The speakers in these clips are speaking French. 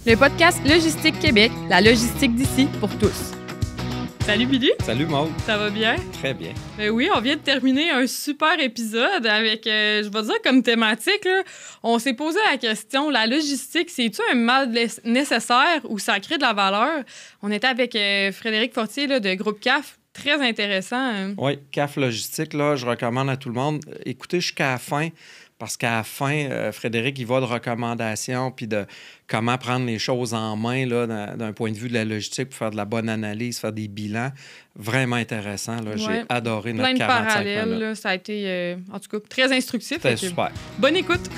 le podcast Logistique Québec, la logistique d'ici pour tous. Salut Billy! Salut Maude! Ça va bien? Très bien. Ben oui, on vient de terminer un super épisode avec, je vais dire comme thématique, là, on s'est posé la question, la logistique, c'est-tu un mal nécessaire ou ça crée de la valeur? On était avec Frédéric Fortier là, de Groupe CAF. Très intéressant. Oui, CAF Logistique, là, je recommande à tout le monde. Écoutez jusqu'à la fin, parce qu'à la fin, Frédéric, il va de recommandations puis de comment prendre les choses en main là, d'un point de vue de la logistique pour faire de la bonne analyse, faire des bilans. Vraiment intéressant. Là. Ouais. J'ai adoré notre 45 minutes. Plein de parallèles. Là, ça a été, en tout cas, très instructif. C'était super. Bonne écoute!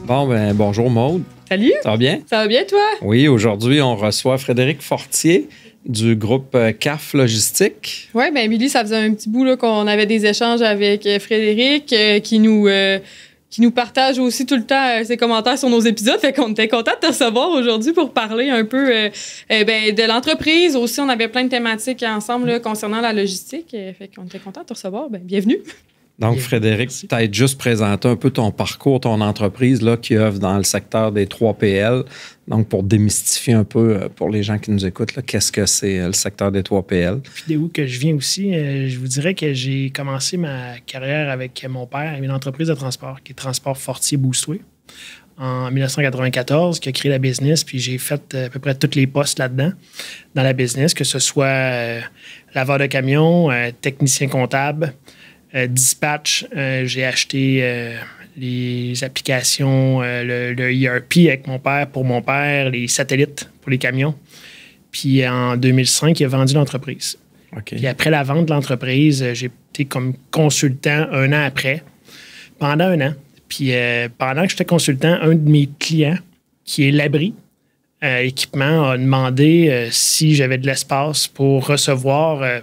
Bon, ben bonjour Maude. Salut! Ça va bien? Ça va bien, toi? Oui, aujourd'hui, on reçoit Frédéric Fortier du groupe CAF Logistique. Oui, bien, Billy, ça faisait un petit bout là, qu'on avait des échanges avec Frédéric qui nous partage aussi tout le temps ses commentaires sur nos épisodes. Fait qu'on était content de te recevoir aujourd'hui pour parler un peu de l'entreprise. Aussi, on avait plein de thématiques ensemble là, concernant la logistique. Fait qu'on était content de te recevoir. Bien, bienvenue. Donc, Frédéric, peut-être juste présenter un peu ton parcours, ton entreprise là, qui œuvre dans le secteur des 3PL. Donc, pour démystifier un peu pour les gens qui nous écoutent, là, qu'est-ce que c'est le secteur des 3PL? Puis d'où que je viens aussi, je vous dirais que j'ai commencé ma carrière avec mon père, une entreprise de transport qui est Transport Fortier Boostway, en 1994, qui a créé la business. Puis j'ai fait à peu près tous les postes là-dedans, dans la business, que ce soit laveur de camion, technicien comptable, dispatch. J'ai acheté les applications, le ERP avec mon père, pour mon père, les satellites pour les camions. Puis en 2005, il a vendu l'entreprise. Okay. Puis après la vente de l'entreprise, j'ai été comme consultant un an après, pendant un an. Puis pendant que j'étais consultant, un de mes clients, qui est l'abri équipement, a demandé si j'avais de l'espace pour recevoir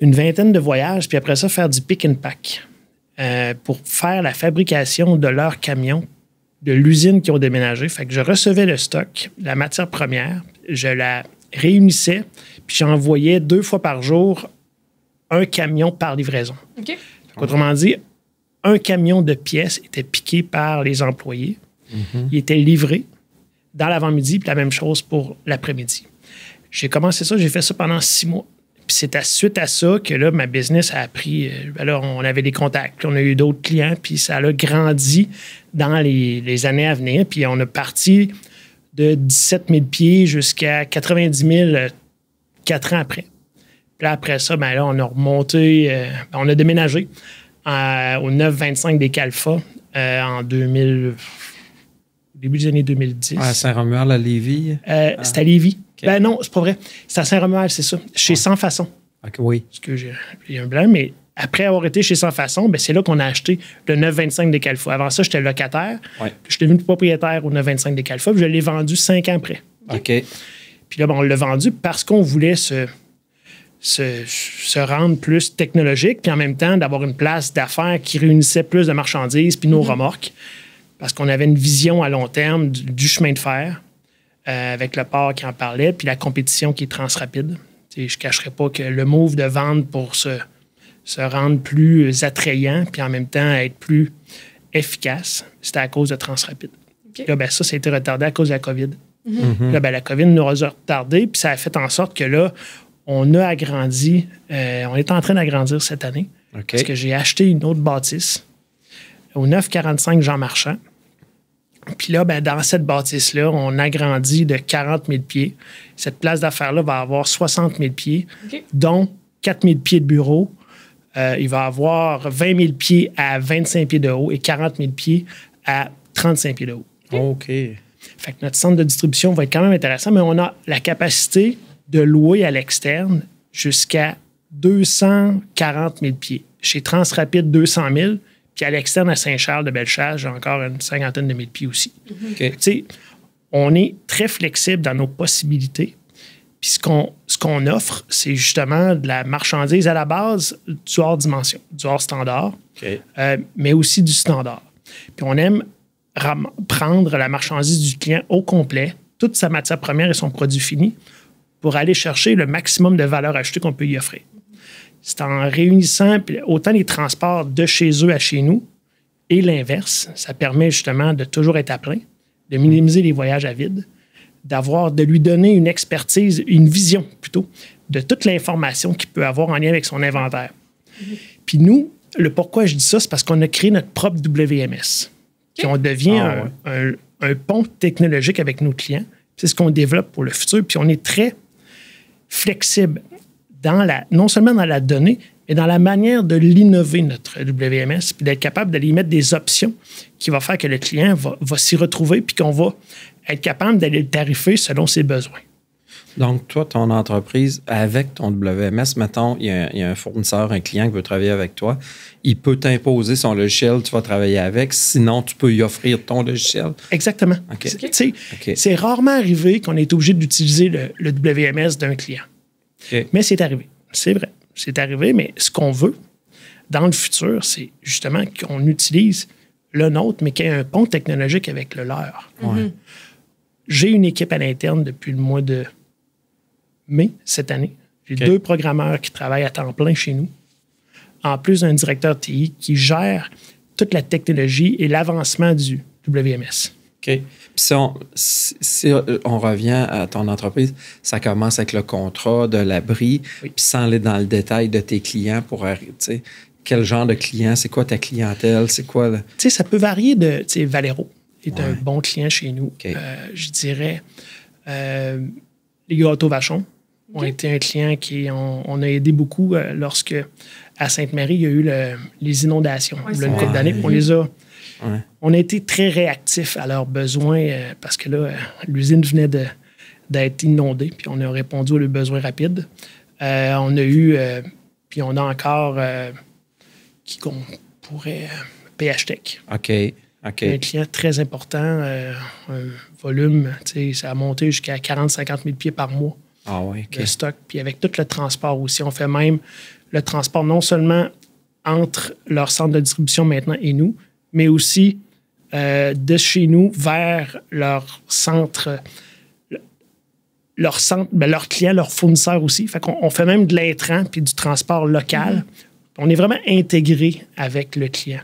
une vingtaine de voyages, puis après ça, faire du pick and pack pour faire la fabrication de leurs camions de l'usine qui ont déménagé. Fait que je recevais le stock, la matière première, je la réunissais, puis j'envoyais 2 fois par jour un camion par livraison. Okay. Autrement dit, un camion de pièces était piqué par les employés. Mm-hmm. Il était livré dans l'avant-midi, puis la même chose pour l'après-midi. J'ai commencé ça, j'ai fait ça pendant 6 mois. Puis c'est suite à ça que là, ma business a appris. Là, on avait des contacts, on a eu d'autres clients, puis ça a grandi dans les années à venir. Puis on a parti de 17 000 pieds jusqu'à 90 000 4 ans après. Puis là, après ça, ben là, on a remonté, on a déménagé au 925 des Calfa en 2000, début des années 2010. À Saint-Romuald, à Lévis? C'était à Lévis. Okay. Ben non, c'est pas vrai. C'est à Saint-Romuald, c'est ça. Chez Sans Façon. OK, oui. Parce que j'ai un blanc, mais après avoir été chez Sans Façon, ben c'est là qu'on a acheté le 925 des Calfa. Avant ça, j'étais locataire. Ouais. Je suis devenu propriétaire au 925 des Calfa, puis je l'ai vendu 5 ans après. OK. Puis là, ben, on l'a vendu parce qu'on voulait se rendre plus technologique, puis en même temps, d'avoir une place d'affaires qui réunissait plus de marchandises, puis nos remorques. Parce qu'on avait une vision à long terme du chemin de fer. Avec le port qui en parlait, puis la compétition qui est Transrapide. T'sais, je ne cacherai pas que le move de vente pour se rendre plus attrayant, puis en même temps être plus efficace, c'était à cause de Transrapide. Okay. Là, ben, ça a été retardé à cause de la COVID. Mm-hmm. Là, ben, la COVID nous a retardé, puis ça a fait en sorte que là, on a agrandi. On est en train d'agrandir cette année. Okay. Parce que j'ai acheté une autre bâtisse au 945 Jean Marchand. Puis là, ben, dans cette bâtisse-là, on agrandit de 40 000 pieds. Cette place d'affaires-là va avoir 60 000 pieds, okay. Dont 4 000 pieds de bureau. Il va avoir 20 000 pieds à 25 pieds de haut et 40 000 pieds à 35 pieds de haut. OK. Fait que notre centre de distribution va être quand même intéressant, mais on a la capacité de louer à l'externe jusqu'à 240 000 pieds. Chez Transrapide, 200 000. Puis à l'externe, à Saint-Charles de Bellechasse, j'ai encore une 50aine de 1000 pieds aussi. Okay. Tu sais, on est très flexible dans nos possibilités. Puis ce qu'on offre, c'est justement de la marchandise à la base du hors dimension, du hors standard, okay. Mais aussi du standard. Puis on aime prendre la marchandise du client au complet, toute sa matière première et son produit fini, pour aller chercher le maximum de valeur ajoutée qu'on peut y offrir. C'est en réunissant autant les transports de chez eux à chez nous Et l'inverse, ça permet justement de toujours être à plein, de minimiser les voyages à vide, de lui donner une expertise, une vision plutôt, de toute l'information qu'il peut avoir en lien avec son inventaire. Puis nous, le pourquoi je dis ça, c'est parce qu'on a créé notre propre WMS. Puis on devient un pont technologique avec nos clients. C'est ce qu'on développe pour le futur. Puis on est très flexible non seulement dans la donnée, mais dans la manière de l'innover, notre WMS, puis d'être capable d'aller mettre des options qui vont faire que le client va s'y retrouver, puis qu'on va être capable d'aller le tarifer selon ses besoins. Donc, toi, ton entreprise, avec ton WMS, mettons, il y a un fournisseur, un client qui veut travailler avec toi, il peut t'imposer son logiciel, tu vas travailler avec, sinon tu peux y offrir ton logiciel. Exactement. Okay. C'est rarement arrivé qu'on est obligé d'utiliser le WMS d'un client. Okay. Mais c'est arrivé. C'est vrai. C'est arrivé, mais ce qu'on veut dans le futur, c'est justement qu'on utilise le nôtre, mais qu'il y ait un pont technologique avec le leur. Ouais. J'ai une équipe à l'interne depuis le mois de mai cette année. J'ai 2 programmeurs qui travaillent à temps plein chez nous, en plus d'un directeur TI qui gère toute la technologie et l'avancement du WMS. OK. Puis si on revient à ton entreprise, ça commence avec le contrat de l'abri, puis sans aller dans le détail de tes clients pour arrêter. Quel genre de client? C'est quoi ta clientèle? C'est quoi? Ça peut varier de... Valero est un bon client chez nous. Okay. Je dirais les gâteaux Vachon ont été un client on a aidé beaucoup lorsque à Sainte-Marie, il y a eu les inondations. Il y a une couple d'années, on les a... Ouais. On a été très réactifs à leurs besoins parce que là, l'usine venait d'être inondée, puis on a répondu aux besoins rapides. On a eu, puis on a encore, qui qu'on pourrait, PHTech. OK. Un client très important, un volume, ça a monté jusqu'à 40-50 000 pieds par mois de stock. Puis avec tout le transport aussi, on fait même le transport non seulement entre leur centre de distribution maintenant et nous, mais aussi de chez nous vers leur centre, leurs clients, leurs fournisseurs aussi. Fait qu'on fait même de l'intrant puis du transport local. On est vraiment intégré avec le client.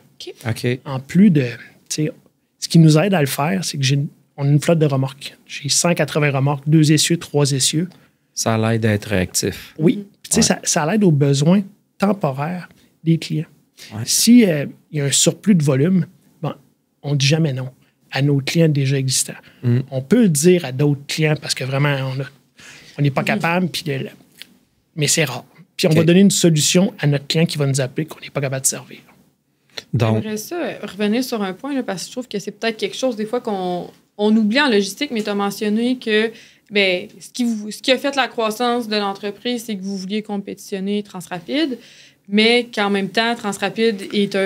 OK. En plus de, ce qui nous aide à le faire, c'est qu'on a une flotte de remorques. J'ai 180 remorques, 2 essieux, 3 essieux. Ça l'aide à être réactif. Oui. Ça l'aide aux besoins temporaires des clients. Ouais. Si y a un surplus de volume, on ne dit jamais non à nos clients déjà existants. On peut le dire à d'autres clients parce que vraiment, on n'est pas capable, mais c'est rare. Puis on va donner une solution à notre client qui va nous appeler qu'on n'est pas capable de servir. Donc, j'aimerais ça revenir sur un point, là, parce que je trouve que c'est peut-être quelque chose des fois qu'on oublie en logistique, mais tu as mentionné que ce qui a fait la croissance de l'entreprise, c'est que vous vouliez compétitionner Transrapide, mais qu'en même temps, Transrapide est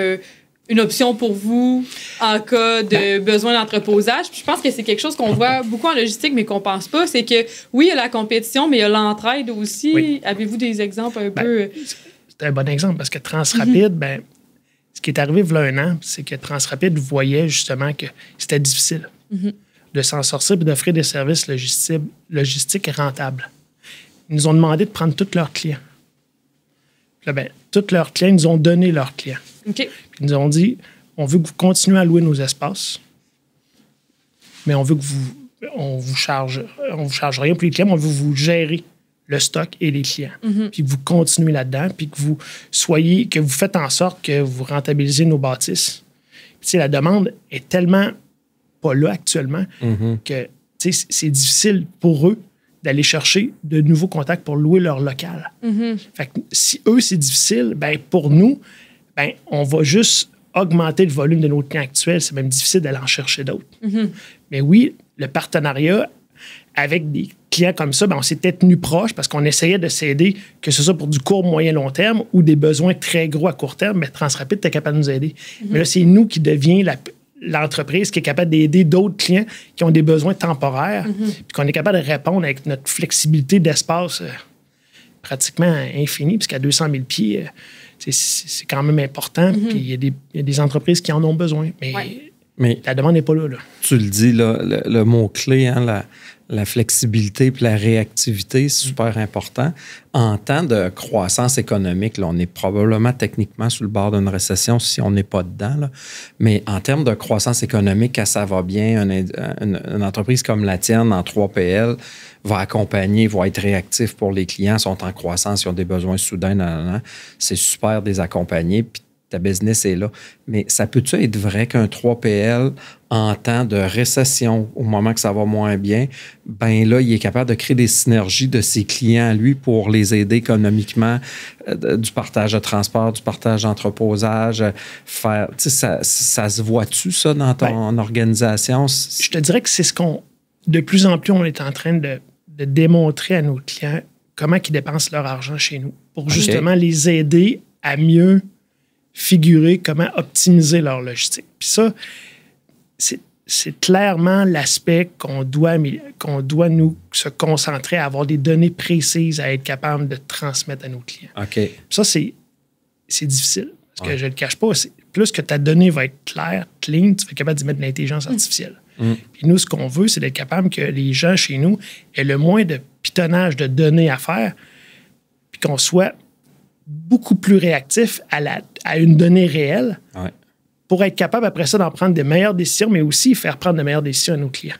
une option pour vous en cas de besoin d'entreposage. Puis je pense que c'est quelque chose qu'on voit beaucoup en logistique, mais qu'on pense pas. C'est que, oui, il y a la compétition, mais il y a l'entraide aussi. Oui. Avez-vous des exemples un peu? C'est un bon exemple, parce que Transrapide, ce qui est arrivé il y a 1 an, c'est que Transrapide voyait justement que c'était difficile de s'en sortir et d'offrir des services logistiques rentables. Ils nous ont demandé de prendre tous leurs clients. Là, tous leurs clients nous ont donné leurs clients. Okay. Ils nous ont dit, on veut que vous continuez à louer nos espaces, mais on veut que on vous charge rien pour les clients, mais on veut vous gérer le stock et les clients. Puis que vous continuez là-dedans, puis que vous faites en sorte que vous rentabilisez nos bâtisses. Puis, la demande est tellement pas là actuellement que c'est difficile pour eux d'aller chercher de nouveaux contacts pour louer leur local. Fait que si eux, c'est difficile, pour nous, on va juste augmenter le volume de nos clients actuels. C'est même difficile d'aller en chercher d'autres. Mais oui, le partenariat avec des clients comme ça, on s'était tenu proche parce qu'on essayait de s'aider, que ce soit pour du court, moyen, long terme ou des besoins très gros à court terme. Mais Transrapide était capable de nous aider. Mais là, c'est nous qui devient l'entreprise qui est capable d'aider d'autres clients qui ont des besoins temporaires, puis qu'on est capable de répondre avec notre flexibilité d'espace pratiquement infinie, puisqu'à 200 000 pieds, c'est quand même important, puis il y a des entreprises qui en ont besoin. Mais Mais la demande n'est pas là. Tu le dis, là, le mot-clé, hein, la flexibilité puis la réactivité, c'est super important. En temps de croissance économique, là, on est probablement techniquement sur le bord d'une récession si on n'est pas dedans. Là. Mais en termes de croissance économique, quand ça va bien, une entreprise comme la tienne, en 3PL, va accompagner, va être réactif pour les clients, sont en croissance, ils ont des besoins soudains. C'est super de les accompagner. Puis ta business est là. Mais ça peut-tu être vrai qu'un 3PL, en temps de récession, au moment que ça va moins bien, ben là, il est capable de créer des synergies de ses clients à lui pour les aider économiquement, du partage de transport, du partage d'entreposage, faire... Tu sais, ça se voit-tu, ça, dans ton organisation? Je te dirais que c'est ce qu'on... De plus en plus, on est en train de démontrer à nos clients comment ils dépensent leur argent chez nous pour justement les aider à mieux figurer comment optimiser leur logistique. Puis ça, c'est clairement l'aspect qu'on doit nous se concentrer à avoir des données précises à être capable de transmettre à nos clients. OK. Ça, c'est difficile. Parce que je ne le cache pas, plus que ta donnée va être claire, clean, tu vas être capable d'y mettre de l'intelligence artificielle. Puis nous, ce qu'on veut, c'est d'être capable que les gens chez nous aient le moins de pitonnage de données à faire, puis qu'on soit beaucoup plus réactif à une donnée réelle pour être capable, après ça, d'en prendre des meilleures décisions, mais aussi faire prendre de meilleures décisions à nos clients.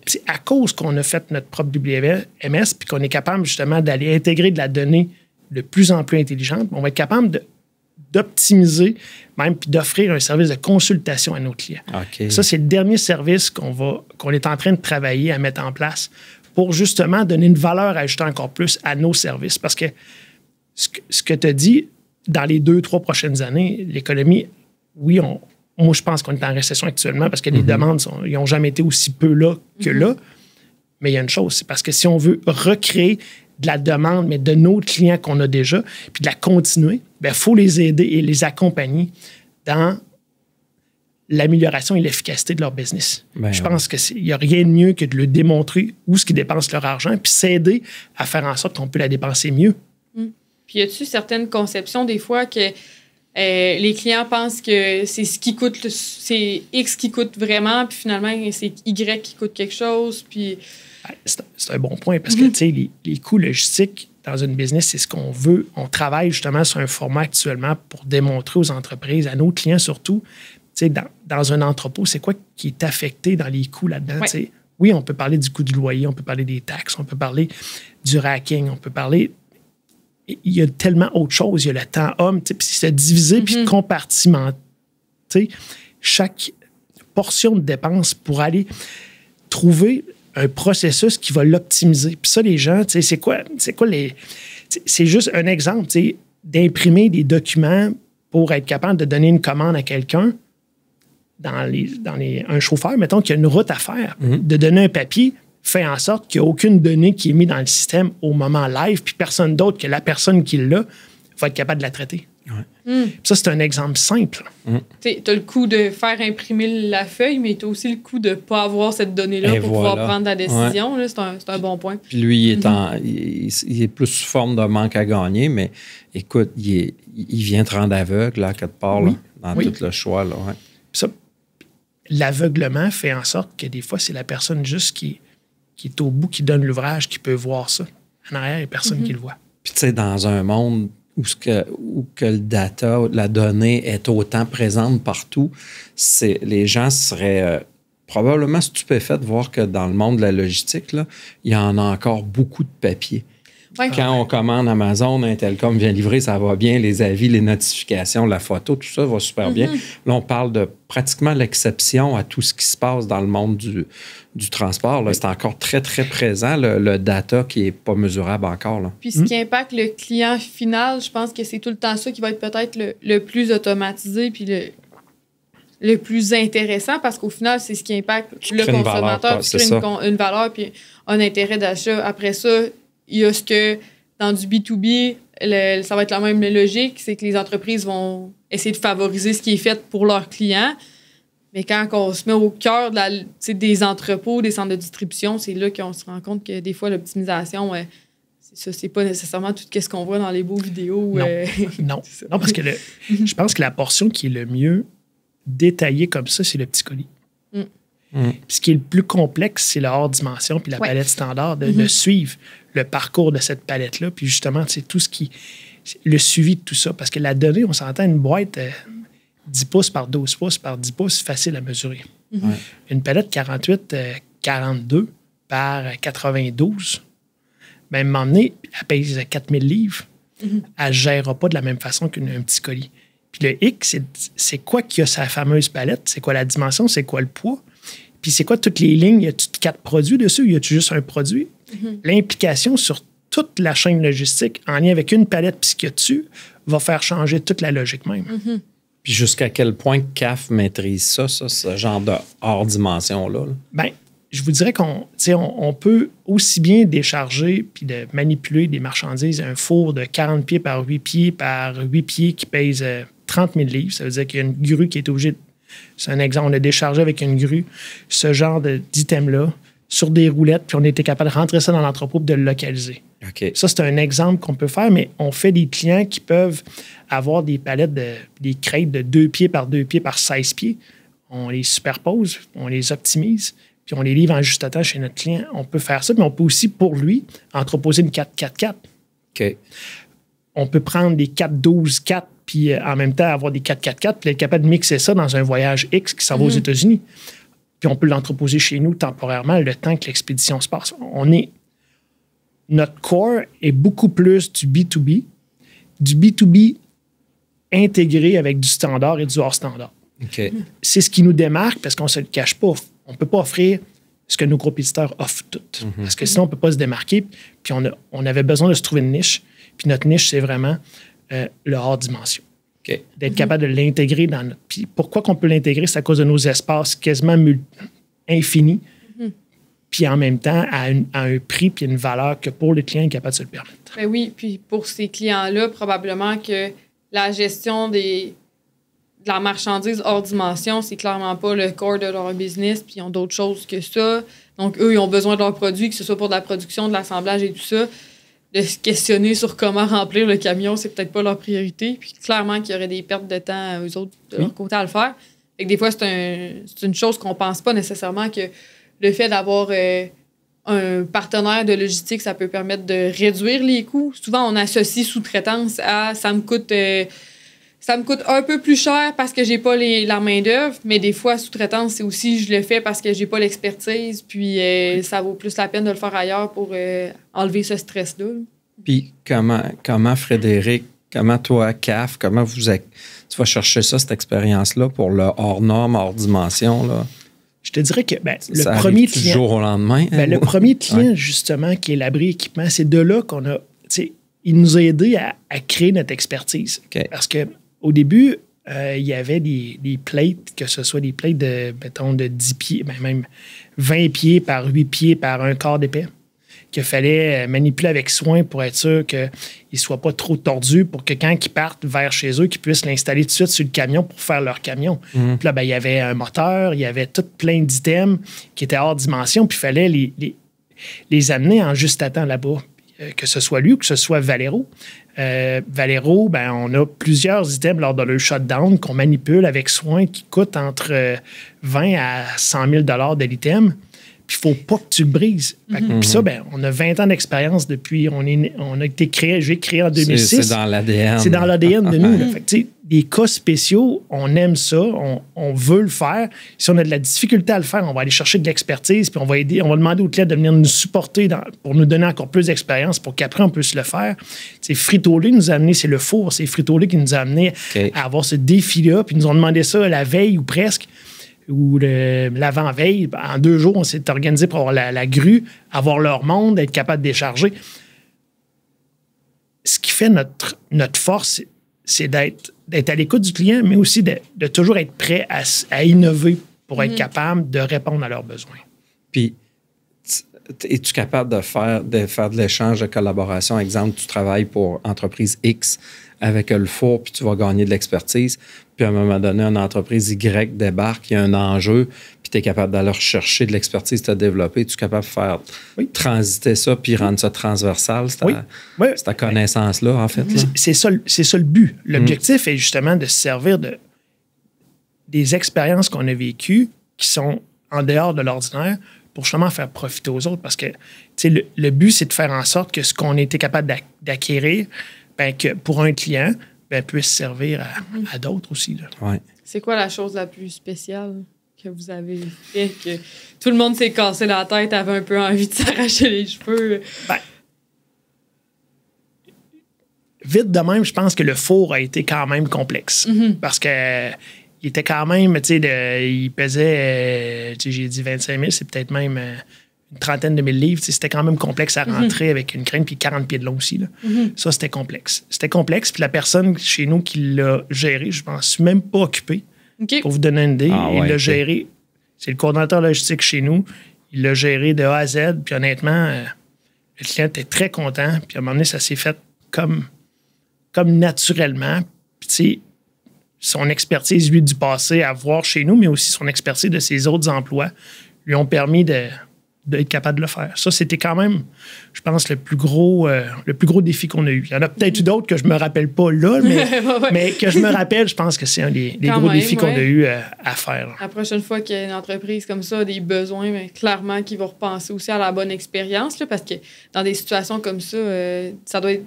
C'est à cause qu'on a fait notre propre WMS puis qu'on est capable, justement, d'aller intégrer de la donnée de plus en plus intelligente. On va être capable d'optimiser, même, puis d'offrir un service de consultation à nos clients. Ça, c'est le dernier service qu'on est en train de travailler à mettre en place pour, justement, donner une valeur ajoutée encore plus à nos services. Parce que ce que tu as dit, dans les 2-3 prochaines années, l'économie, oui, moi, je pense qu'on est en récession actuellement parce que les demandes, ils n'ont jamais été aussi peu là que là. Mais il y a une chose, c'est parce que si on veut recréer de la demande, mais de nos clients qu'on a déjà, puis de la continuer, il faut les aider et les accompagner dans l'amélioration et l'efficacité de leur business. Je pense qu'il n'y a rien de mieux que de leur démontrer où est-ce qu'ils dépensent leur argent, puis s'aider à faire en sorte qu'on peut la dépenser mieux. Puis y a-tu certaines conceptions des fois que les clients pensent que c'est ce qui coûte, c'est X qui coûte vraiment, puis finalement c'est Y qui coûte quelque chose, puis... C'est un bon point parce que tu sais, les coûts logistiques dans une business, c'est ce qu'on veut. On travaille justement sur un format actuellement pour démontrer aux entreprises, à nos clients surtout, tu sais, dans un entrepôt, c'est quoi qui est affecté dans les coûts là-dedans. Oui, on peut parler du coût du loyer, on peut parler des taxes, on peut parler du racking, on peut parler... Il y a tellement autre chose. Il y a le temps homme, puis c'est diviser puis compartimenter chaque portion de dépense pour aller trouver un processus qui va l'optimiser. Puis ça, les gens, c'est quoi les... C'est juste un exemple, d'imprimer des documents pour être capable de donner une commande à quelqu'un un chauffeur, mettons qu'il y a une route à faire, de donner un papier, fait en sorte qu'il n'y a aucune donnée qui est mise dans le système au moment live, puis personne d'autre que la personne qui l'a va être capable de la traiter. Ça, c'est un exemple simple. Tu as le coût de faire imprimer la feuille, mais tu as aussi le coût de ne pas avoir cette donnée-là pour pouvoir prendre la décision. Là, c'est un bon point. Puis lui, il est plus sous forme de manque à gagner, mais écoute, il vient te rendre aveugle, là, quelque part, là, dans tout le choix. Là, ça, l'aveuglement fait en sorte que des fois, c'est la personne juste qui est au bout, qui donne l'ouvrage, qui peut voir ça. En arrière, il n'y a personne qui le voit. Puis tu sais, dans un monde où que le data, la donnée est autant présente partout, les gens seraient probablement stupéfaits de voir que dans le monde de la logistique, là, il y en a encore beaucoup de papier. Quand on commande Amazon, un Telcom vient livrer, ça va bien, les avis, les notifications, la photo, tout ça va super bien. Là, on parle de pratiquement l'exception à tout ce qui se passe dans le monde du transport. Là. C'est encore très, très présent, le data qui n'est pas mesurable encore. Là. Puis ce qui impacte le client final, je pense que c'est tout le temps ça qui va être peut-être le plus automatisé puis le plus intéressant parce qu'au final, c'est ce qui impacte le consommateur, qui crée une valeur puis un intérêt d'achat. Après ça, il y a ce que dans du B2B, ça va être la même logique, c'est que les entreprises vont essayer de favoriser ce qui est fait pour leurs clients. Mais quand on se met au cœur des entrepôts, des centres de distribution, c'est là qu'on se rend compte que des fois, l'optimisation, c'est pas nécessairement tout ce qu'on voit dans les beaux vidéos. Non, parce que je pense que la portion qui est le mieux détaillé comme ça, c'est le petit colis. Puis ce qui est le plus complexe, c'est la hors dimension puis la palette standard, de suivre le parcours de cette palette-là. Puis justement, c'est tout ce qui... le suivi de tout ça. Parce que la donnée, on s'entend, une boîte 10 pouces par 12 pouces par 10 pouces, c'est facile à mesurer. Une palette 48-42 par 92, même m'emmener, elle pèse 4000 livres. Elle ne gérera pas de la même façon qu'un petit colis. Puis le X, c'est quoi qui a sa fameuse palette? C'est quoi la dimension? C'est quoi le poids? Puis c'est quoi toutes les lignes? Y a-tu 4 produits dessus? Y a-tu juste un produit? L'implication sur toute la chaîne logistique en lien avec une palette puis ce qu'il y a dessus va faire changer toute la logique même. Puis jusqu'à quel point CAF maîtrise ça, ce genre de hors dimension-là? Bien, je vous dirais on peut aussi bien décharger puis de manipuler des marchandises, un four de 40 pieds par 8 pieds par 8 pieds qui pèse 30 000 livres. Ça veut dire qu'il y a une grue qui est obligée de... C'est un exemple. On a déchargé avec une grue ce genre d'item-là sur des roulettes, puis on était capable de rentrer ça dans l'entrepôt et de le localiser. Okay. Ça, c'est un exemple qu'on peut faire, mais on fait des clients qui peuvent avoir des palettes, des crêtes de 2 pieds par 2 pieds par 16 pieds. On les superpose, on les optimise, puis on les livre en juste à temps chez notre client. On peut faire ça, mais on peut aussi, pour lui, entreposer une 4-4-4. OK. On peut prendre des 4-12-4 puis en même temps avoir des 4-4-4 puis être capable de mixer ça dans un voyage X qui s'en va aux États-Unis. Puis on peut l'entreposer chez nous temporairement le temps que l'expédition se passe. Notre core est beaucoup plus du B2B intégré avec du standard et du hors standard. Okay. C'est ce qui nous démarque parce qu'on ne se le cache pas. On ne peut pas offrir ce que nos compétiteurs offrent toutes. Parce que sinon, on ne peut pas se démarquer. Puis on avait besoin de se trouver une niche. Puis notre niche, c'est vraiment le hors dimension. Okay. D'être capable de l'intégrer dans notre... Puis pourquoi qu'on peut l'intégrer? C'est à cause de nos espaces quasiment infinis. Puis en même temps, à un prix puis une valeur que pour le client, il est capable de se le permettre. Ben oui, puis pour ces clients-là, probablement que la gestion de la marchandise hors dimension, c'est clairement pas le core de leur business, puis ils ont d'autres choses que ça. Donc, eux, ils ont besoin de leurs produits, que ce soit pour de la production, de l'assemblage et tout ça. De se questionner sur comment remplir le camion, c'est peut-être pas leur priorité. Puis clairement qu'il y aurait des pertes de temps eux autres de leur côté à le faire. Fait que des fois, c'est une chose qu'on pense pas nécessairement que le fait d'avoir un partenaire de logistique, ça peut permettre de réduire les coûts. Souvent, on associe sous-traitance à ça me coûte un peu plus cher parce que j'ai pas la main-d'œuvre, mais des fois, sous-traitance, c'est aussi je le fais parce que j'ai pas l'expertise, puis ça vaut plus la peine de le faire ailleurs pour enlever ce stress-là. Puis comment Frédéric, comment toi, CAF, comment tu vas chercher ça, cette expérience-là, pour le hors-norme, hors dimension, là? Je te dirais que le premier client... du jour au lendemain. Le premier client, justement, qui est l'abri équipement, c'est de là qu'on a... Il nous a aidés à créer notre expertise. Okay. Parce qu'au début, il y avait des plates, que ce soit des plates de, mettons, de 10 pieds, même 20 pieds par 8 pieds par un quart d'épais, qu'il fallait manipuler avec soin pour être sûr qu'ils ne soient pas trop tordus pour que quand ils partent vers chez eux, qu'ils puissent l'installer tout de suite sur le camion pour faire leur camion. Puis là, il y avait un moteur, il y avait tout plein d'items qui étaient hors dimension, puis il fallait les amener en juste à temps là-bas. Que ce soit lui ou que ce soit Valero. Valero, on a plusieurs items lors de leur shutdown qu'on manipule avec soin qui coûtent entre 20 à 100 000 $ de l'item. Puis il ne faut pas que tu le brises. Puis ça, on a 20 ans d'expérience depuis. On a été créé, j'ai créé en 2006. C'est dans l'ADN. C'est dans l'ADN de nous. Fait que, des cas spéciaux, on aime ça, on veut le faire. Si on a de la difficulté à le faire, on va aller chercher de l'expertise, puis on va demander aux clients de venir nous supporter pour nous donner encore plus d'expérience pour qu'après on puisse le faire. Frito-Lay nous a amené, c'est le four, c'est Frito-Lay qui nous a amené à avoir ce défi-là, puis ils nous ont demandé ça la veille ou presque, ou l'avant-veille. En 2 jours, on s'est organisé pour avoir la grue, avoir leur monde, être capable de décharger. Ce qui fait notre force, c'est d'être à l'écoute du client, mais aussi de toujours être prêt à innover pour être capable de répondre à leurs besoins. Puis, es-tu capable de faire de l'échange de collaboration? Exemple, tu travailles pour entreprise X avec le four, puis tu vas gagner de l'expertise. Puis à un moment donné, une entreprise Y débarque, il y a un enjeu, puis tu es capable d'aller rechercher de l'expertise que tu as développée. Tu es capable de faire transiter ça, puis rendre ça transversal, cette connaissance-là, en fait. Là. C'est ça le but. L'objectif est justement de se servir des expériences qu'on a vécues qui sont en dehors de l'ordinaire pour justement faire profiter aux autres. Parce que le but, c'est de faire en sorte que ce qu'on a été capable d'acquérir, que pour un client, puisse servir à d'autres aussi. Là. Ouais. C'est quoi la chose la plus spéciale que vous avez fait, que tout le monde s'est cassé la tête, avait un peu envie de s'arracher les cheveux? Vite de même, je pense que le four a été quand même complexe. Parce que il était quand même, il pesait, j'ai dit 25 000, c'est peut-être même une trentaine de mille livres. C'était quand même complexe à rentrer avec une crème puis 40 pieds de long aussi. Là. Ça, c'était complexe. C'était complexe. Puis la personne chez nous qui l'a géré, je m'en suis même pas occupé. Pour vous donner une idée, il l'a géré. C'est le coordonnateur logistique chez nous. Il l'a géré de A à Z. Puis honnêtement, le client était très content. Puis à un moment donné, ça s'est fait comme naturellement. Puis tu sais, son expertise, lui, du passé à voir chez nous, mais aussi son expertise de ses autres emplois, lui ont permis d'être capable de le faire. Ça, c'était quand même, je pense, le plus gros défi qu'on a eu. Il y en a peut-être eu d'autres que je me rappelle pas là, mais que je me rappelle, je pense que c'est un des gros défis qu'on a eu à faire. La prochaine fois qu'il y a une entreprise comme ça a des besoins, mais clairement qu'ils vont repenser aussi à la bonne expérience, là, parce que dans des situations comme ça, ça doit être...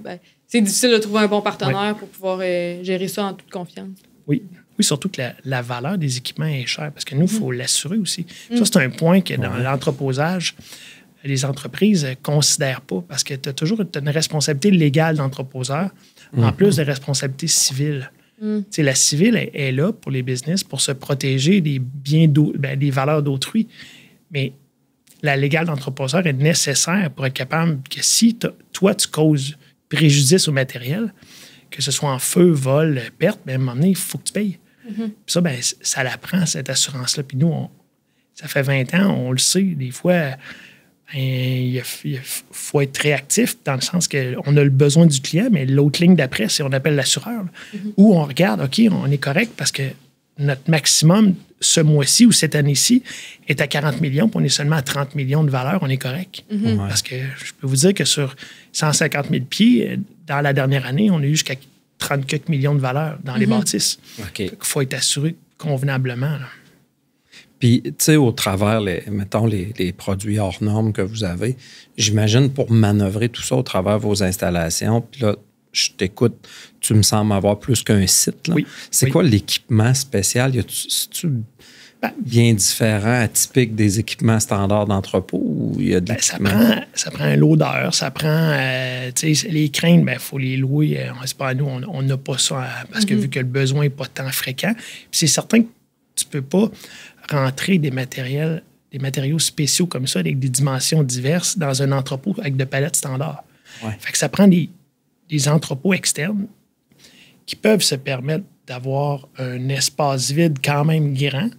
c'est difficile de trouver un bon partenaire pour pouvoir gérer ça en toute confiance. Oui, surtout que la valeur des équipements est chère, parce que nous, il faut l'assurer aussi. Ça, c'est un point que dans l'entreposage, les entreprises ne considèrent pas, parce que tu as toujours une responsabilité légale d'entreposeur, en plus de responsabilité civile. La civile est là pour les business, pour se protéger des biens, des valeurs d'autrui, mais la légale d'entreposeur est nécessaire pour être capable que si toi, tu causes préjudice au matériel, que ce soit en feu, vol, perte, à un moment donné, il faut que tu payes. Puis ça, ça l'apprend, cette assurance-là. Puis nous, ça fait 20 ans, on le sait, des fois, il faut être réactif dans le sens qu'on a le besoin du client, mais l'autre ligne d'après, c'est on appelle l'assureur. Où on regarde, OK, on est correct parce que notre maximum ce mois-ci ou cette année-ci est à 40 millions, puis on est seulement à 30 millions de valeur, on est correct. Parce que je peux vous dire que sur 150 000 pieds, dans la dernière année, on a eu jusqu'à 30 quelques millions de valeur dans les bâtisses. Il faut être assuré convenablement. Là. Puis, tu sais, au travers, mettons, les produits hors normes que vous avez, j'imagine pour manœuvrer tout ça au travers de vos installations, puis là, je t'écoute, tu me sembles avoir plus qu'un site. Là. C'est quoi l'équipement spécial? C'est-tu bien différent, atypique des équipements standards d'entrepôt ou il y a de l'équipement? Ça prend un loader, ça prend... les cranes, il faut les louer. C'est pas à nous, on n'a pas ça parce que vu que le besoin n'est pas tant fréquent. Puis c'est certain que tu ne peux pas rentrer des matériaux spéciaux comme ça avec des dimensions diverses dans un entrepôt avec de palettes standards. Fait que ça prend des entrepôts externes qui peuvent se permettre d'avoir un espace vide quand même grand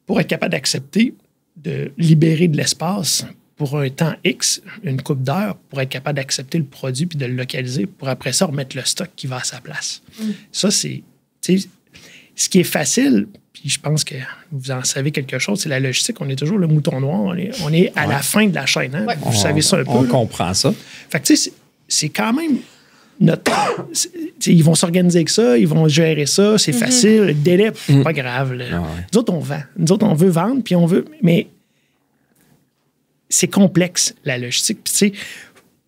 pour être capable d'accepter de libérer de l'espace pour un temps X, une couple d'heures, pour être capable d'accepter le produit puis de le localiser pour après ça remettre le stock qui va à sa place. Ça, c'est... Ce qui est facile, puis je pense que vous en savez quelque chose, c'est la logistique. On est toujours le mouton noir. On est à la fin de la chaîne. Hein? Vous savez ça un peu. On comprend ça. Fait que, tu sais, c'est quand même ils vont s'organiser avec ça, ils vont gérer ça, c'est facile, le délai, pas grave. Nous autres, on vend. Nous autres, on veut vendre, puis on veut... Mais c'est complexe, la logistique. Puis, tu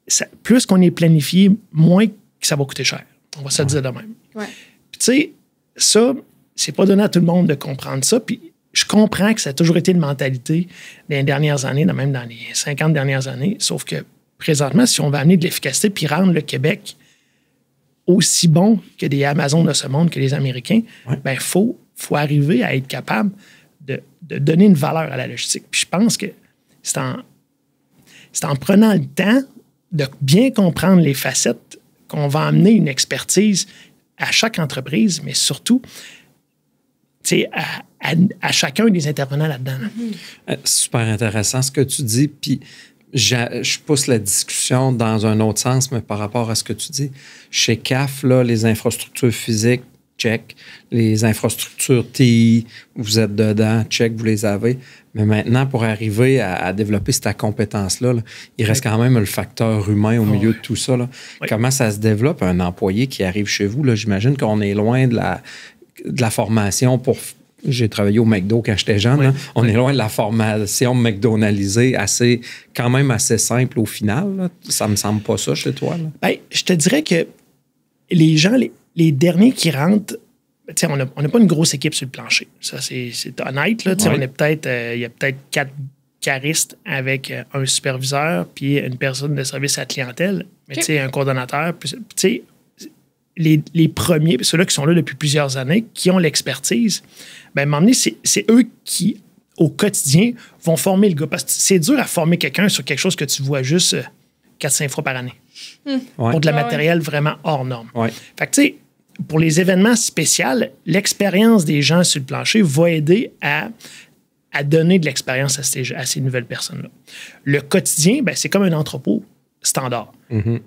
sais, plus qu'on est planifié, moins que ça va coûter cher. On va se le dire de même. Puis, tu sais, ça, c'est pas donné à tout le monde de comprendre ça. Puis, je comprends que ça a toujours été une mentalité dans les dernières années, même dans les 50 dernières années, sauf que présentement, si on veut amener de l'efficacité puis rendre le Québec aussi bon que des Amazones de ce monde, que les Américains, il faut arriver à être capable de donner une valeur à la logistique. Puis je pense que c'est en prenant le temps de bien comprendre les facettes qu'on va amener une expertise à chaque entreprise, mais surtout à chacun des intervenants là-dedans. Super intéressant ce que tu dis. Puis je pousse la discussion dans un autre sens, mais par rapport à ce que tu dis. Chez CAF, là, les infrastructures physiques, check. Les infrastructures TI, vous êtes dedans, check, vous les avez. Mais maintenant, pour arriver à développer cette compétence-là, il reste quand même le facteur humain au milieu de tout ça. Là. Comment ça se développe, un employé qui arrive chez vous? Là, j'imagine qu'on est loin de la de la formation pour... J'ai travaillé au McDo quand j'étais jeune. Oui, hein. On est loin de la formation McDonaldisée, quand même assez simple au final. Là. Ça me semble pas ça chez toi. Là. Ben, je te dirais que les gens, les derniers qui rentrent, on n'a pas une grosse équipe sur le plancher. Ça, c'est honnête. Là. On est peut-être, il y a peut-être 4 caristes avec un superviseur puis une personne de service à la clientèle, mais un coordonnateur. Puis, les premiers, ceux-là qui sont là depuis plusieurs années, qui ont l'expertise, ben, à un moment donné, c'est eux qui, au quotidien, vont former le gars. Parce que c'est dur à former quelqu'un sur quelque chose que tu vois juste 4-5 fois par année. Pour de la matériel vraiment hors norme. Fait que, tu sais, pour les événements spéciaux, l'expérience des gens sur le plancher va aider à donner de l'expérience à ces nouvelles personnes-là. Le quotidien, ben, c'est comme un entrepôt standard.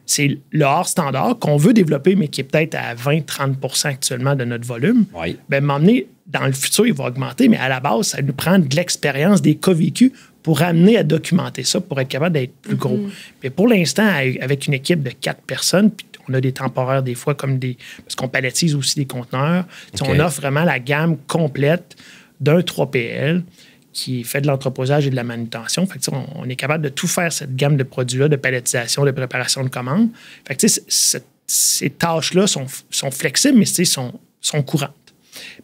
C'est le hors standard qu'on veut développer, mais qui est peut-être à 20-30% actuellement de notre volume. Ben, m'emmener dans le futur, il va augmenter, mais à la base, ça nous prend de l'expérience, des cas vécus pour amener à documenter ça, pour être capable d'être plus gros. Puis pour l'instant, avec une équipe de 4 personnes, puis on a des temporaires des fois parce qu'on palettise aussi des conteneurs. On offre vraiment la gamme complète d'un 3PL qui fait de l'entreposage et de la manutention. Fait que, on est capable de tout faire, cette gamme de produits-là, de palettisation, de préparation de commandes. Fait que, ces tâches-là sont flexibles, mais sont courantes.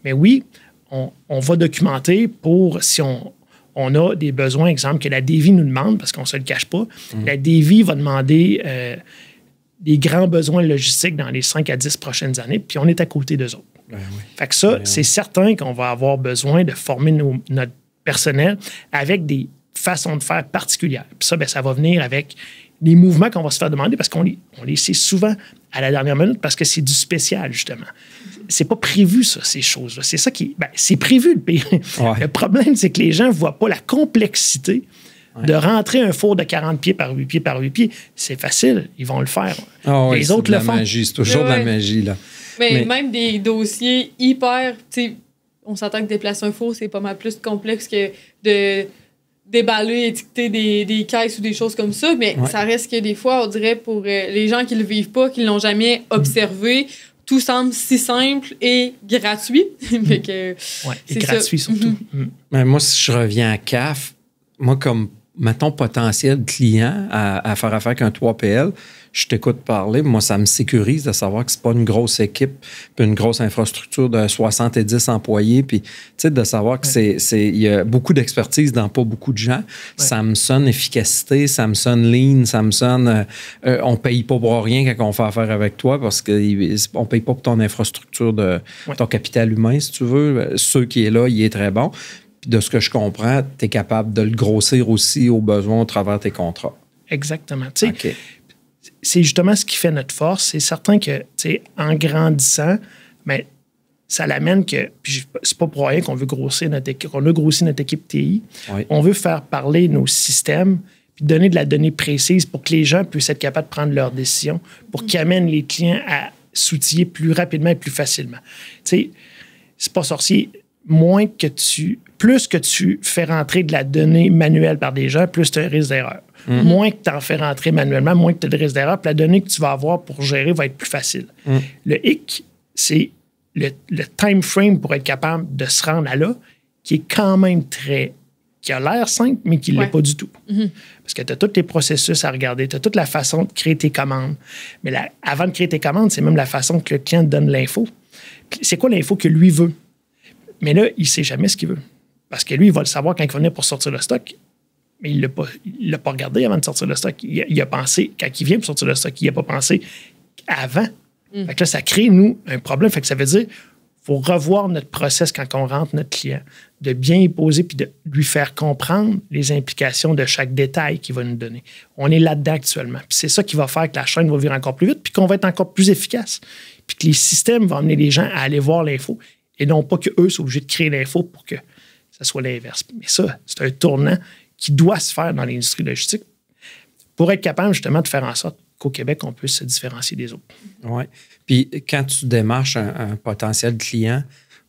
Mais oui, on va documenter pour si on a des besoins, exemple, que la DV nous demande, parce qu'on ne se le cache pas. La DV va demander des grands besoins logistiques dans les 5 à 10 prochaines années, puis on est à côté d'eux autres. Fait que ça, c'est certain qu'on va avoir besoin de former notre personnel avec des façons de faire particulières. Puis ça, ben, ça va venir avec les mouvements qu'on va se faire demander parce qu'on les sait souvent à la dernière minute parce que c'est du spécial, justement. C'est pas prévu, ça, ces choses-là. C'est ça qui... Ben, c'est prévu, le pire. Le problème, c'est que les gens ne voient pas la complexité de rentrer un four de 40 pieds par 8 pieds par 8 pieds. C'est facile, ils vont le faire. Les autres le font. C'est toujours de la magie, là. Mais même des dossiers hyper... On s'entend que déplacer un four, c'est pas mal plus complexe que de déballer, étiqueter des caisses ou des choses comme ça, mais ça reste que des fois, on dirait, pour les gens qui le vivent pas, qui l'ont jamais observé, tout semble si simple et gratuit. Fait que, et gratuit surtout. Mais moi, si je reviens à CAF, moi, comme, mettons, potentiel client à faire affaire avec un 3PL, je t'écoute parler, moi, ça me sécurise de savoir que c'est pas une grosse équipe, puis une grosse infrastructure de 70 employés, puis, tu sais, de savoir que il y a beaucoup d'expertise dans pas beaucoup de gens. Ça me sonne efficacité, ça me sonne lean, ça me sonne on paye pas pour rien quand on fait affaire avec toi parce qu'on paye pas pour ton infrastructure ton capital humain, si tu veux. Ceux qui est là, il est très bon. Puis de ce que je comprends, tu es capable de le grossir aussi au besoin au travers de tes contrats. Exactement. Tu sais, c'est justement ce qui fait notre force. C'est certain que, tu sais, en grandissant, mais ça l'amène que, puis c'est pas pour rien qu'on veut grossir notre équipe, qu'on a grossi notre équipe TI. On veut faire parler nos systèmes puis donner de la donnée précise pour que les gens puissent être capables de prendre leurs décisions, pour qu'ils amènent les clients à s'outiller plus rapidement et plus facilement. Tu sais, c'est pas sorcier. Plus que tu fais rentrer de la donnée manuelle par des gens, plus tu as un risque d'erreur. Moins que tu en fais rentrer manuellement, moins que tu as de risque d'erreur, puis la donnée que tu vas avoir pour gérer va être plus facile. Le hic, c'est le time frame pour être capable de se rendre à là, qui est quand même qui a l'air simple, mais qui ne l'est pas du tout. Parce que tu as tous les processus à regarder, tu as toute la façon de créer tes commandes. Mais avant de créer tes commandes, c'est même la façon que le client te donne l'info. C'est quoi l'info que lui veut? Mais là, il ne sait jamais ce qu'il veut. Parce que lui, il va le savoir quand il va venir pour sortir le stock. Mais il ne l'a pas regardé avant de sortir le stock. Il a pensé, quand il vient pour sortir le stock, il n'a pas pensé avant. Fait que là, ça crée, nous, un problème. Fait que ça veut dire qu'il faut revoir notre process quand on rentre notre client, de bien y poser puis de lui faire comprendre les implications de chaque détail qu'il va nous donner. On est là-dedans actuellement. Puis c'est ça qui va faire que la chaîne va virer encore plus vite puis qu'on va être encore plus efficace. Puis que les systèmes vont amener les gens à aller voir l'info et non pas qu'eux soient obligés de créer l'info pour que ça soit l'inverse. Mais ça, c'est un tournant qui doit se faire dans l'industrie logistique pour être capable justement de faire en sorte qu'au Québec, on puisse se différencier des autres. Oui. Puis quand tu démarches un potentiel client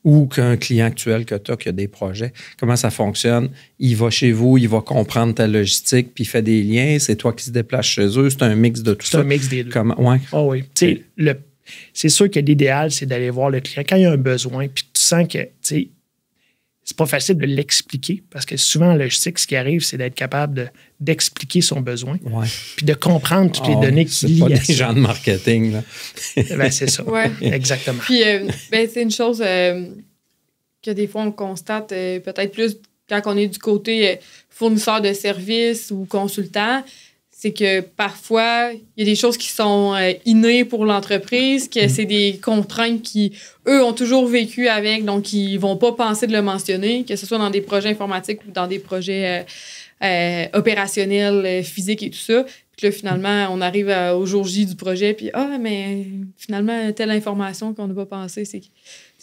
ou qu'un client actuel que tu as qui a des projets, comment ça fonctionne? Il va chez vous, il va comprendre ta logistique, puis il fait des liens. C'est toi qui se déplaces chez eux. C'est un mix de tout ça. C'est un mix des deux. Ouais. Oh oui. Tu sais, c'est sûr que l'idéal, c'est d'aller voir le client quand il y a un besoin, puis tu sens que, tu sais, c'est pas facile de l'expliquer parce que souvent, en logistique, ce qui arrive, c'est d'être capable d'expliquer son besoin, puis de comprendre toutes les données qui lient à ça. C'est pas des gens de marketing, là. Ben, c'est ça. Ouais. Exactement. Puis, c'est une chose que des fois, on constate peut-être plus quand on est du côté fournisseur de services ou consultant, c'est que parfois, il y a des choses qui sont innées pour l'entreprise, que c'est des contraintes qui, eux, ont toujours vécu avec, donc ils vont pas penser de le mentionner, que ce soit dans des projets informatiques ou dans des projets opérationnels, physiques et tout ça. Puis là, finalement, on arrive au jour J du projet, puis mais finalement, telle information qu'on n'a pas pensé, c'est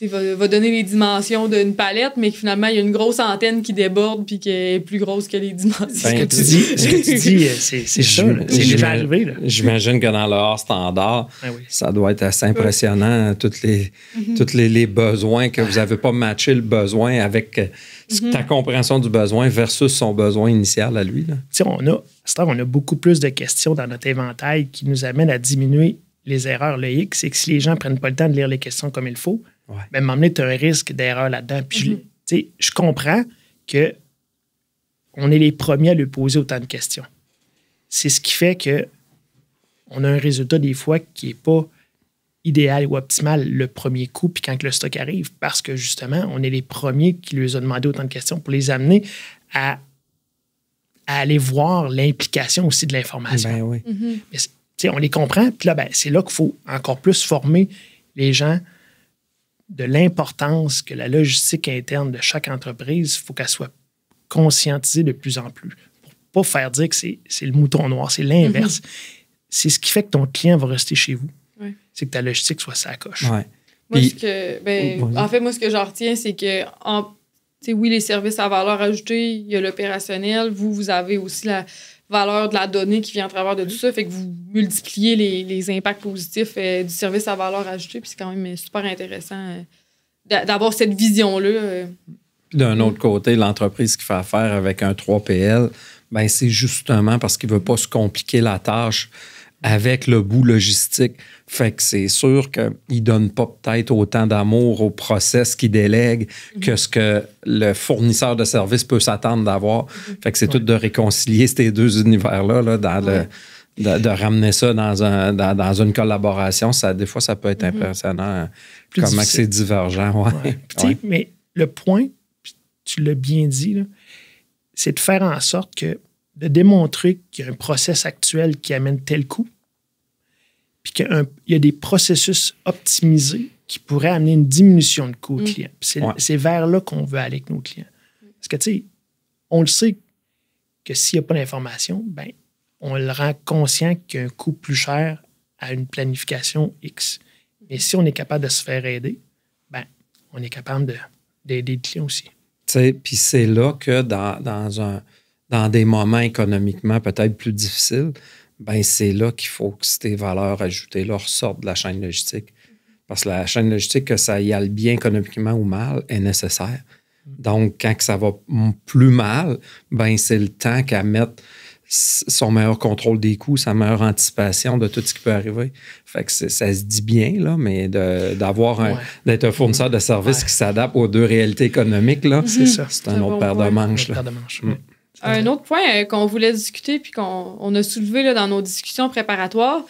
va donner les dimensions d'une palette, mais que finalement, il y a une grosse antenne qui déborde puis qui est plus grosse que les dimensions. Ce que tu dis, c'est ça. C'est déjà arrivé. Là. J'imagine que dans le hors standard, ça doit être assez impressionnant, tous les besoins, que vous n'avez pas matché le besoin avec ta compréhension du besoin versus son besoin initial à lui. On a beaucoup plus de questions dans notre éventail qui nous amènent à diminuer les erreurs. Le hic, c'est que si les gens ne prennent pas le temps de lire les questions comme il faut, à un moment donné, tu as un risque d'erreur là-dedans. Puis je comprends qu'on est les premiers à lui poser autant de questions. C'est ce qui fait qu'on a un résultat des fois qui n'est pas idéal ou optimal le premier coup, puis quand le stock arrive, parce que justement, on est les premiers qui lui ont demandé autant de questions pour les amener à aller voir l'implication aussi de l'information. Ben oui. Mais, on les comprend, puis là, c'est là qu'il faut encore plus former les gens de l'importance que la logistique interne de chaque entreprise, il faut qu'elle soit conscientisée de plus en plus. Pour pas faire dire que c'est le mouton noir, c'est l'inverse. C'est ce qui fait que ton client va rester chez vous. C'est que ta logistique soit sa coche. Moi, en fait, moi, ce que j'en retiens, c'est que oui, les services à valeur ajoutée, il y a l'opérationnel. Vous avez aussi la valeur de la donnée qui vient à travers de tout ça. Fait que vous multipliez les impacts positifs du service à valeur ajoutée. Puis c'est quand même super intéressant d'avoir cette vision-là. Puis d'un autre côté, l'entreprise qui fait affaire avec un 3PL, c'est justement parce qu'il ne veut pas se compliquer la tâche avec le bout logistique. Fait que c'est sûr qu'il ne donne pas peut-être autant d'amour au process qu'il délègue que ce que le fournisseur de services peut s'attendre d'avoir. Fait que c'est tout de réconcilier ces deux univers-là, de ramener ça dans une collaboration. Des fois, ça peut être impressionnant comment c'est divergent. Mais le point, tu l'as bien dit, là, c'est de faire en sorte de démontrer qu'il y a un process actuel qui amène tel coût, puis qu'il y a des processus optimisés qui pourraient amener une diminution de coût au client. C'est vers là qu'on veut aller avec nos clients. Parce que, tu sais, on le sait que s'il n'y a pas d'information, on le rend conscient qu'il y a un coût plus cher à une planification X. Mais si on est capable de se faire aider, on est capable d'aider le client aussi. Puis c'est là que dans des moments économiquement peut-être plus difficiles, c'est là qu'il faut que ces valeurs ajoutées-là ressortent de la chaîne logistique. Parce que la chaîne logistique, que ça y aille bien économiquement ou mal, est nécessaire. Donc, quand ça va plus mal, c'est le temps qu'à mettre son meilleur contrôle des coûts, sa meilleure anticipation de tout ce qui peut arriver. Fait que ça se dit bien, là, mais d'être un fournisseur de services qui s'adapte aux deux réalités économiques, là, c'est un autre paire de manches. Un autre point qu'on voulait discuter puis qu'on a soulevé là, dans nos discussions préparatoires,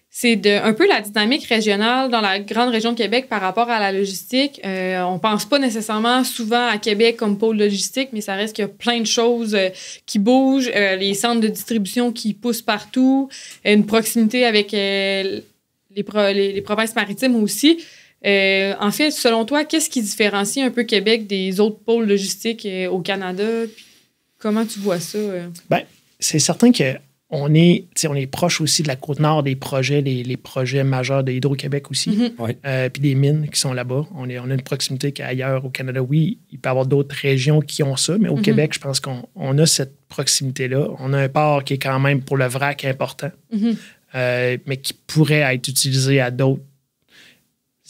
c'est un peu la dynamique régionale dans la grande région de Québec par rapport à la logistique. On pense pas nécessairement souvent à Québec comme pôle logistique, mais ça reste qu'il y a plein de choses qui bougent, les centres de distribution qui poussent partout, une proximité avec les provinces maritimes aussi. En fait, selon toi, qu'est-ce qui différencie un peu Québec des autres pôles logistiques au Canada? Puis comment tu vois ça? C'est certain qu'on est proche aussi de la Côte-Nord des projets, les projets majeurs de Hydro-Québec aussi, puis des mines qui sont là-bas. On a une proximité qu'ailleurs au Canada. Oui, il peut y avoir d'autres régions qui ont ça, mais au Québec, je pense qu'on a cette proximité-là. On a un port qui est quand même pour le vrac important, mais qui pourrait être utilisé à d'autres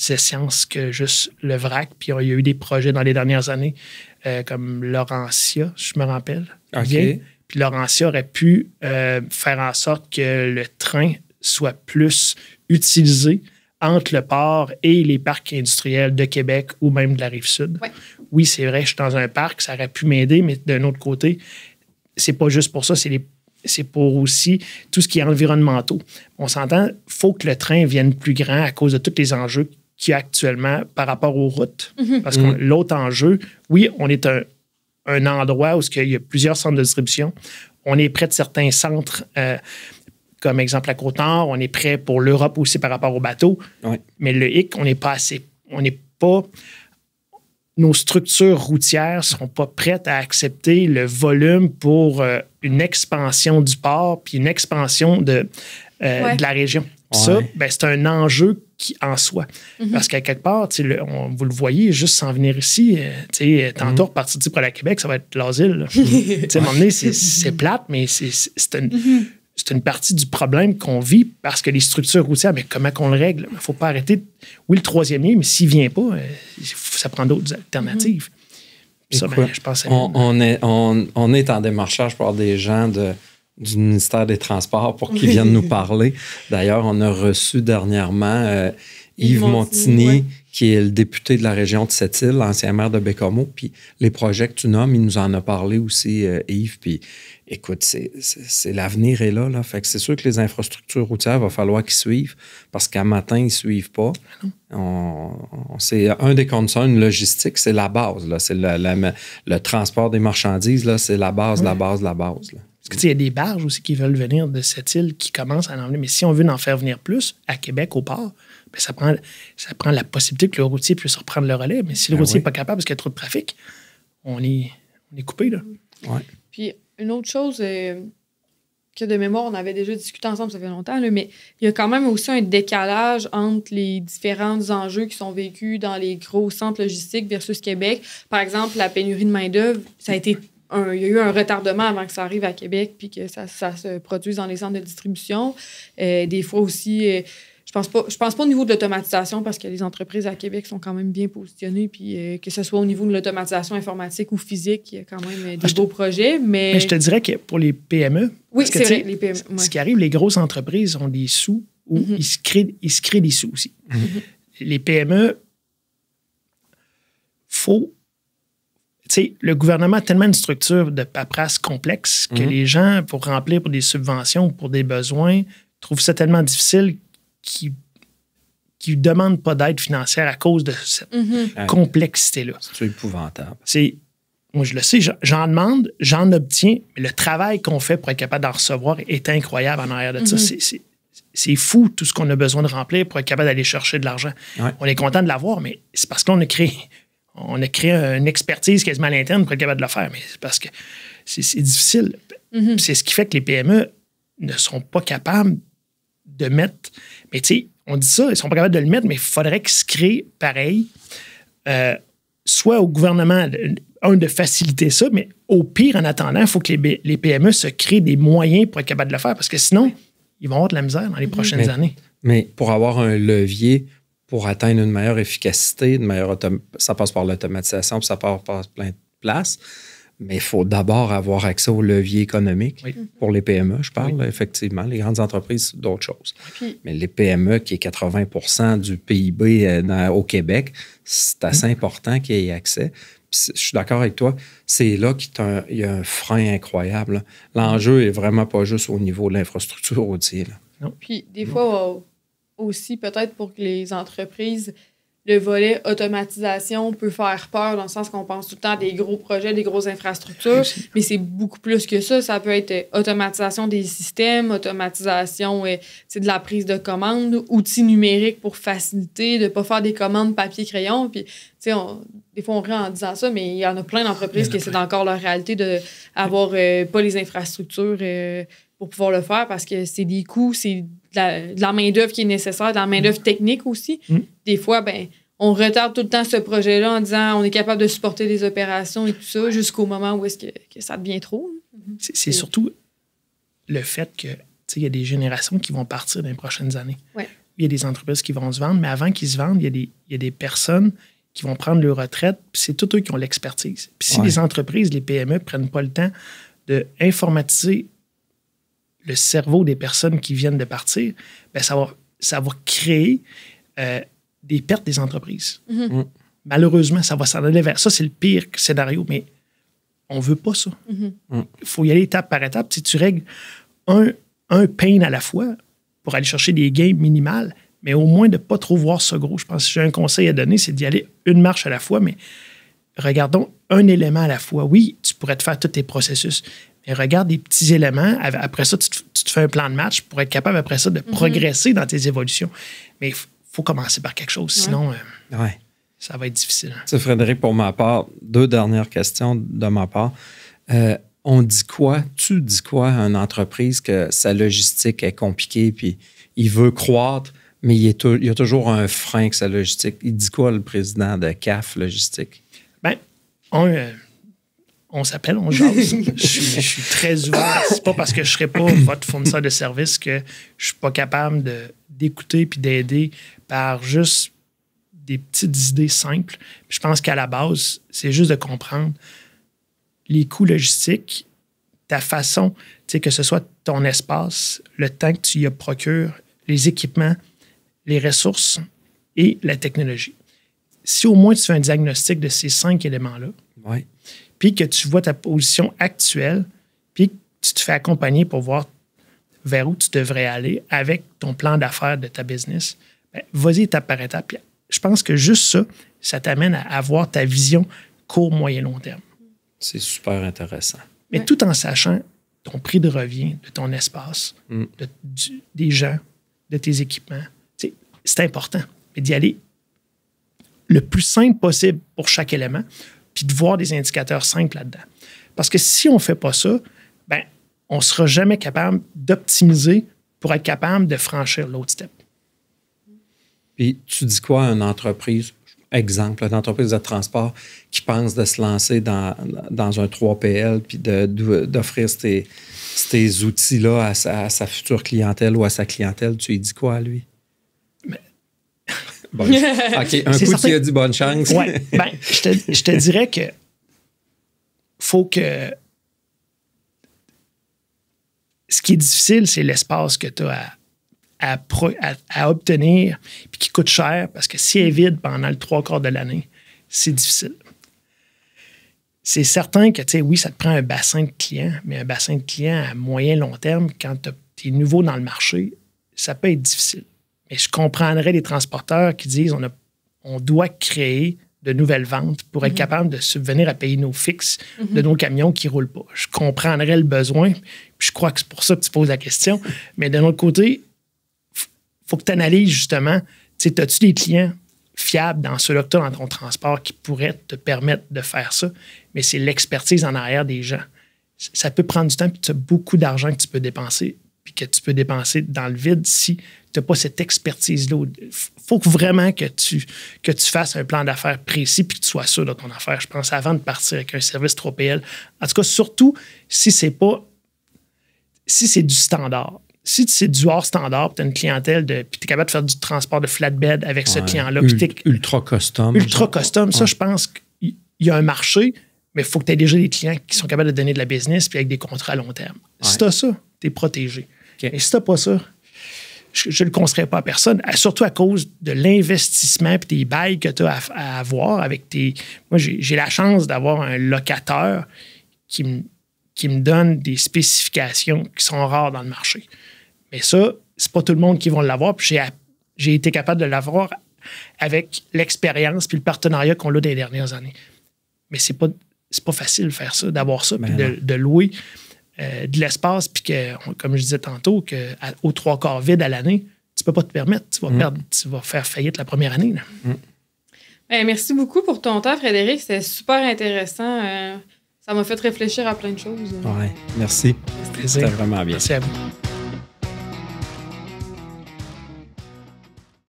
essences que juste le vrac. Puis il y a eu des projets dans les dernières années comme Laurentia, je me rappelle. OK. Puis Laurentia aurait pu faire en sorte que le train soit plus utilisé entre le port et les parcs industriels de Québec ou même de la Rive-Sud. Ouais. Oui, c'est vrai, je suis dans un parc, ça aurait pu m'aider, mais d'un autre côté, c'est pas juste pour ça, c'est pour aussi tout ce qui est environnementaux. On s'entend, il faut que le train vienne plus grand à cause de tous les enjeux qu'il y a actuellement par rapport aux routes. Parce que l'autre enjeu, oui, on est un endroit où il y a plusieurs centres de distribution. On est près de certains centres, comme exemple la Côte-Nord. On est prêt pour l'Europe aussi par rapport aux bateaux. Oui. Mais le hic, on n'est pas assez. On n'est pas. Nos structures routières ne seront pas prêtes à accepter le volume pour une expansion du port puis une expansion de la région. Ça, c'est un enjeu en soi. Parce qu'à quelque part, vous le voyez, juste sans venir ici, tantôt repartir pour la Québec, ça va être l'asile. À un moment donné, c'est plate, mais c'est une partie du problème qu'on vit parce que les structures routières, mais comment qu'on le règle? Il ne faut pas arrêter. Oui, le troisième lien, mais s'il ne vient pas, ça prend d'autres alternatives. Ça, je pense on est en démarchage pour des gens du ministère des Transports pour qu'ils viennent nous parler. D'ailleurs, on a reçu dernièrement Yves Montigny, qui est le député de la région de Sept-Îles, l'ancien maire de Bécomo. Puis les projets que tu nommes, il nous en a parlé aussi, Yves. Puis écoute, c'est l'avenir est là. Fait que c'est sûr que les infrastructures routières, il va falloir qu'ils suivent parce qu'à matin, ils ne suivent pas. C'est un des concerns logistiques, c'est la base. Là. C'est le transport des marchandises, là, c'est la base, la base, la base. Là. Parce qu'il y a des barges aussi qui veulent venir de cette île qui commencent à en venir. Mais si on veut en faire venir plus à Québec, au port, bien, ça prend la possibilité que le routier puisse reprendre le relais. Mais si le routier n'est pas capable parce qu'il y a trop de trafic, on est coupé. Là. Ouais. Puis une autre chose que de mémoire, on avait déjà discuté ensemble, ça fait longtemps, là, mais il y a quand même aussi un décalage entre les différents enjeux qui sont vécus dans les gros centres logistiques versus Québec. Par exemple, la pénurie de main-d'œuvre, ça a été il y a eu un retardement avant que ça arrive à Québec puis que ça se produise dans les centres de distribution. Des fois aussi, je pense pas au niveau de l'automatisation parce que les entreprises à Québec sont quand même bien positionnées puis que ce soit au niveau de l'automatisation informatique ou physique, il y a quand même des beaux projets. Mais je te dirais que pour les PME, oui, c'est vrai, les PME. Ce qui arrive, les grosses entreprises ont des sous ou ils se créent des sous aussi. Les PME, le gouvernement a tellement une structure de paperasse complexe que les gens, pour remplir pour des subventions ou pour des besoins, trouvent ça tellement difficile qu'ils ne demandent pas d'aide financière à cause de cette complexité-là. C'est épouvantable. Moi, je le sais, j'en demande, j'en obtiens, mais le travail qu'on fait pour être capable d'en recevoir est incroyable en arrière de ça. C'est fou tout ce qu'on a besoin de remplir pour être capable d'aller chercher de l'argent. Ouais. On est content de l'avoir, mais c'est parce qu'on a créé une expertise quasiment à l'interne pour être capable de le faire, mais c'est parce que c'est difficile. C'est ce qui fait que les PME ne sont pas capables de mettre... Mais tu sais, on dit ça, ils ne sont pas capables de le mettre, mais il faudrait qu'ils se créent pareil, soit au gouvernement, de faciliter ça, mais au pire, en attendant, il faut que les PME se créent des moyens pour être capables de le faire, parce que sinon, ils vont avoir de la misère dans les prochaines années. Mais pour avoir un levier... pour atteindre une meilleure efficacité, ça passe par l'automatisation, puis ça passe par plein de places. Mais il faut d'abord avoir accès au levier économique pour les PME, je parle, effectivement. Les grandes entreprises, c'est d'autres choses. Mais les PME, qui est 80% du PIB au Québec, c'est assez important qu'il y ait accès. Puis, je suis d'accord avec toi, c'est là qu'il y a un frein incroyable. L'enjeu est vraiment pas juste au niveau de l'infrastructure routière. Puis des fois... aussi, peut-être pour que les entreprises, le volet automatisation peut faire peur dans le sens qu'on pense tout le temps à des gros projets, des grosses infrastructures, mais c'est beaucoup plus que ça. Ça peut être automatisation des systèmes, automatisation de la prise de commande, outils numériques pour faciliter, de ne pas faire des commandes papier-crayon. Puis, des fois, on rit en disant ça, mais il y en a plein d'entreprises qui c'est encore leur réalité d'avoir pas les infrastructures pour pouvoir le faire parce que c'est des coûts, c'est de la main-d'œuvre qui est nécessaire, de la main-d'œuvre technique aussi. Des fois, on retarde tout le temps ce projet-là en disant on est capable de supporter des opérations et tout ça jusqu'au moment où est-ce que ça devient trop. C'est surtout le fait que il y a des générations qui vont partir dans les prochaines années. Ouais. Il y a des entreprises qui vont se vendre, mais avant qu'ils se vendent, il y a des personnes qui vont prendre leur retraite, puis c'est tous eux qui ont l'expertise. Puis si les entreprises, les PME, ne prennent pas le temps d'informatiser le cerveau des personnes qui viennent de partir, ça va créer des pertes des entreprises. Malheureusement, ça va s'en aller vers ça. C'est le pire scénario, mais on ne veut pas ça. Il faut y aller étape par étape. Si tu règles un pain à la fois pour aller chercher des gains minimales, mais au moins de ne pas trop voir ça gros. Je pense que j'ai un conseil à donner, c'est d'y aller une marche à la fois, mais regardons un élément à la fois. Oui, tu pourrais te faire tous tes processus, mais regarde des petits éléments. Après ça, tu te fais un plan de match pour être capable, après ça, de progresser dans tes évolutions. Mais il faut commencer par quelque chose, sinon ça va être difficile. Tu sais, Frédéric, pour ma part, 2 dernières questions de ma part. On dit quoi? Tu dis quoi à une entreprise que sa logistique est compliquée puis il veut croître, mais il y a toujours un frein que sa logistique. Il dit quoi, le président de CAF Logistique? Bien, on s'appelle, on jase. Je suis très ouvert. C'est pas parce que je ne serai pas votre fournisseur de services que je suis pas capable d'écouter puis d'aider par juste des petites idées simples. Puis je pense qu'à la base, c'est juste de comprendre les coûts logistiques, ta façon, tu sais, que ce soit ton espace, le temps que tu y procures, les équipements, les ressources et la technologie. Si au moins tu fais un diagnostic de ces 5 éléments-là, puis que tu vois ta position actuelle, puis que tu te fais accompagner pour voir vers où tu devrais aller avec ton plan d'affaires de ta business, bien, vas-y étape par étape. Puis je pense que juste ça t'amène à avoir ta vision court, moyen, long terme. C'est super intéressant. Mais tout en sachant ton prix de revient de ton espace, des gens, de tes équipements, c'est important. Mais d'y aller le plus simple possible pour chaque élément, puis de voir des indicateurs simples là-dedans. Parce que si on ne fait pas ça, ben, on ne sera jamais capable d'optimiser pour être capable de franchir l'autre step. Puis tu dis quoi à une entreprise, exemple, une entreprise de transport qui pense de se lancer dans un 3PL puis d'offrir ces outils-là à sa future clientèle ou à sa clientèle, tu lui dis quoi à lui? OK, un coup, tu as dit bonne chance. Oui, bien, je te dirais que faut que... Ce qui est difficile, c'est l'espace que tu as à obtenir puis qui coûte cher parce que si elle est vide pendant le 3/4 de l'année, c'est difficile. C'est certain que, tu sais, oui, ça te prend un bassin de clients, mais un bassin de clients à moyen long terme, quand tu es nouveau dans le marché, ça peut être difficile. Mais je comprendrais les transporteurs qui disent on doit créer de nouvelles ventes pour être capable de subvenir à payer nos fixes de nos camions qui ne roulent pas. Je comprendrais le besoin, puis je crois que c'est pour ça que tu poses la question. Mais d'un autre côté, il faut que tu analyses justement, tu sais, as-tu des clients fiables dans ceux-là que tu as dans ton transport qui pourraient te permettre de faire ça? Mais c'est l'expertise en arrière des gens. Ça peut prendre du temps, puis tu as beaucoup d'argent que tu peux dépenser, puis que tu peux dépenser dans le vide si tu n'as pas cette expertise-là. Il faut vraiment que tu fasses un plan d'affaires précis puis que tu sois sûr de ton affaire, je pense, avant de partir avec un service 3PL. En tout cas, surtout si c'est du standard. Si c'est du hors standard, tu as une clientèle puis tu es capable de faire du transport de flatbed avec ce client-là. Ultra custom. Ultra custom. Ça, je pense qu'il y a un marché, mais il faut que tu aies déjà des clients qui sont capables de donner de la business puis avec des contrats à long terme. Si tu as ça, tu es protégé. Et si tu n'as pas ça, je ne le conseillerais pas à personne, surtout à cause de l'investissement et des bails que tu as à avoir avec tes... Moi, j'ai la chance d'avoir un locateur qui me donne des spécifications qui sont rares dans le marché. Mais ça, c'est pas tout le monde qui va l'avoir. Puis j'ai été capable de l'avoir avec l'expérience puis le partenariat qu'on a des dernières années. Mais c'est pas facile de faire ça, d'avoir ça, puis de louer de l'espace, puis que, comme je disais tantôt, qu'au 3/4 vide à l'année, tu peux pas te permettre. Tu vas perdre, tu vas faire faillite la première année. Merci beaucoup pour ton temps, Frédéric. C'était super intéressant. Ça m'a fait réfléchir à plein de choses. Oui, merci. C'était vraiment bien. Merci à vous.